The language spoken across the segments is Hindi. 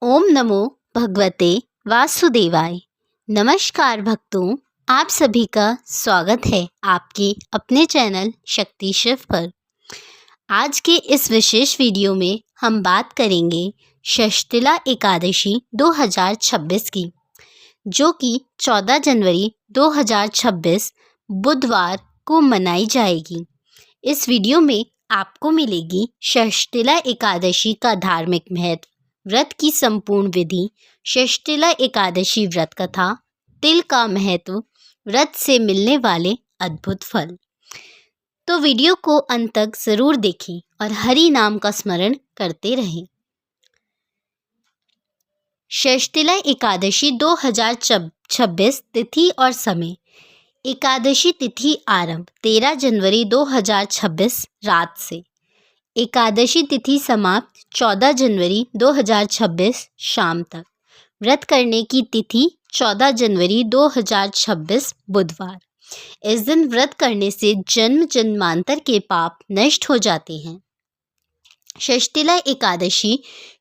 ओम नमो भगवते वासुदेवाय। नमस्कार भक्तों, आप सभी का स्वागत है आपके अपने चैनल शक्ति शिव पर। आज के इस विशेष वीडियो में हम बात करेंगे षष्टिला एकादशी 2026 की, जो कि 14 जनवरी 2026 बुधवार को मनाई जाएगी। इस वीडियो में आपको मिलेगी षष्टिला एकादशी का धार्मिक महत्व, व्रत की संपूर्ण विधि, षष्टिला एकादशी व्रत कथा, तिल का महत्व, व्रत से मिलने वाले अद्भुत फल। तो वीडियो को अंत तक जरूर देखें और हरि नाम का स्मरण करते रहें। षष्टिला एकादशी 2026 तिथि और समय। एकादशी तिथि आरंभ 13 जनवरी 2026 रात से। एकादशी तिथि समाप्त 14 जनवरी 2026 शाम तक। व्रत करने की तिथि 14 जनवरी 2026 बुधवार। इस दिन व्रत करने से जन्म जन्मांतर के पाप नष्ट हो जाते हैं। षष्टिला एकादशी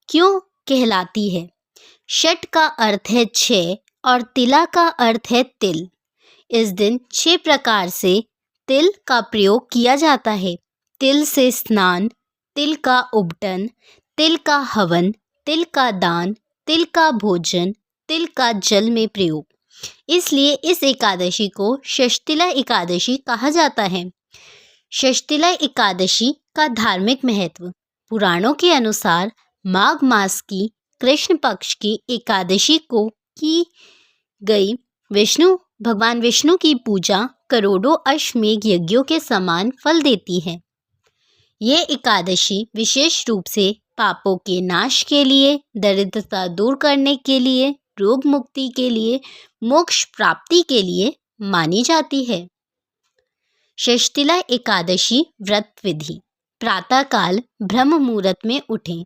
क्यों कहलाती है? षट का अर्थ है 6 और तिला का अर्थ है तिल। इस दिन 6 प्रकार से तिल का प्रयोग किया जाता है। तिल से स्नान, तिल का उबटन, तिल का हवन, तिल का दान, तिल का भोजन, तिल का जल में प्रयोग। इसलिए इस एकादशी को षष्टिला एकादशी कहा जाता है। षष्टिला एकादशी का धार्मिक महत्व। पुराणों के अनुसार माघ मास की कृष्ण पक्ष की एकादशी को की गई भगवान विष्णु की पूजा करोड़ों अश्वमेघ यज्ञों के समान फल देती है। यह एकादशी विशेष रूप से पापों के नाश के लिए, दरिद्रता दूर करने के लिए, रोग मुक्ति के लिए, मोक्ष प्राप्ति के लिए मानी जाती है। षष्टिला एकादशी व्रत विधि। प्रातःकाल ब्रह्म मुहूर्त में उठें,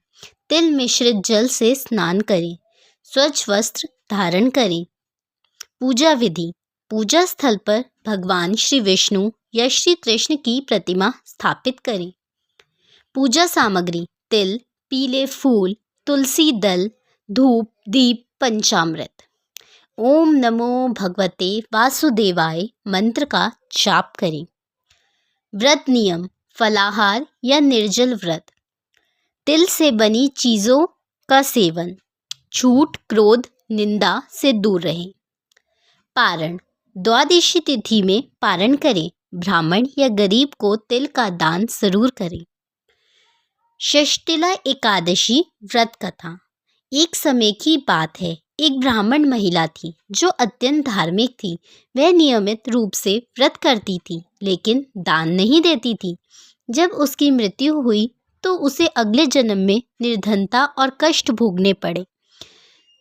तिल मिश्रित जल से स्नान करें, स्वच्छ वस्त्र धारण करें। पूजा विधि। पूजा स्थल पर भगवान श्री विष्णु या श्री कृष्ण की प्रतिमा स्थापित करें। पूजा सामग्री। तिल, पीले फूल, तुलसी दल, धूप, दीप, पंचामृत। ओम नमो भगवते वासुदेवाय मंत्र का जाप करें। व्रत नियम। फलाहार या निर्जल व्रत। तिल से बनी चीज़ों का सेवन। झूठ, क्रोध, निंदा से दूर रहें। पारण। द्वादशी तिथि में पारण करें। ब्राह्मण या गरीब को तिल का दान जरूर करें। षष्टिला एकादशी व्रत कथा। एक समय की बात है, एक ब्राह्मण महिला थी जो अत्यंत धार्मिक थी। वह नियमित रूप से व्रत करती थी, लेकिन दान नहीं देती थी। जब उसकी मृत्यु हुई तो उसे अगले जन्म में निर्धनता और कष्ट भोगने पड़े।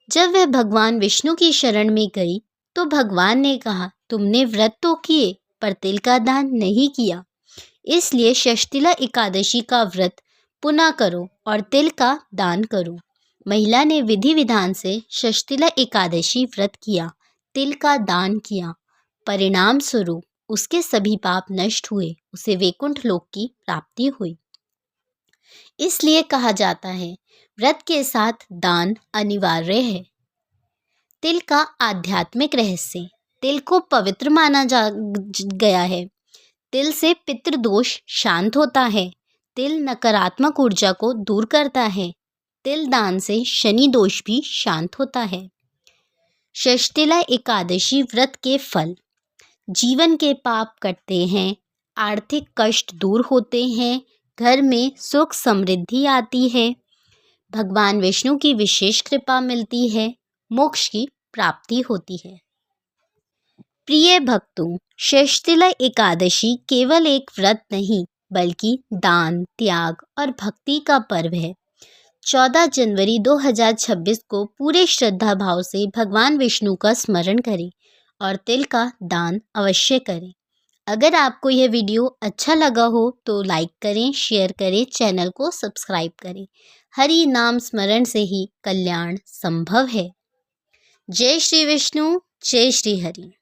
जब वह भगवान विष्णु की शरण में गई तो भगवान ने कहा, तुमने व्रत तो किए पर तिल का दान नहीं किया, इसलिए षष्टिला एकादशी का व्रत पुनः करो और तिल का दान करो। महिला ने विधि विधान से षष्टिला एकादशी व्रत किया, तिल का दान किया। परिणाम स्वरूप उसके सभी पाप नष्ट हुए, उसे वैकुंठ लोक की प्राप्ति हुई। इसलिए कहा जाता है, व्रत के साथ दान अनिवार्य है। तिल का आध्यात्मिक रहस्य। तिल को पवित्र माना गया है। तिल से पितृदोष शांत होता है। तिल नकारात्मक ऊर्जा को दूर करता है। तिल दान से शनि दोष भी शांत होता है। षष्टिला एकादशी व्रत के फल। जीवन के पाप कटते हैं, आर्थिक कष्ट दूर होते हैं, घर में सुख समृद्धि आती है, भगवान विष्णु की विशेष कृपा मिलती है, मोक्ष की प्राप्ति होती है। प्रिय भक्तों, षष्टिला एकादशी केवल एक व्रत नहीं बल्कि दान, त्याग और भक्ति का पर्व है। 14 जनवरी 2026 को पूरे श्रद्धा भाव से भगवान विष्णु का स्मरण करें और तिल का दान अवश्य करें। अगर आपको यह वीडियो अच्छा लगा हो तो लाइक करें, शेयर करें, चैनल को सब्सक्राइब करें। हरि नाम स्मरण से ही कल्याण संभव है। जय श्री विष्णु, जय श्री हरि।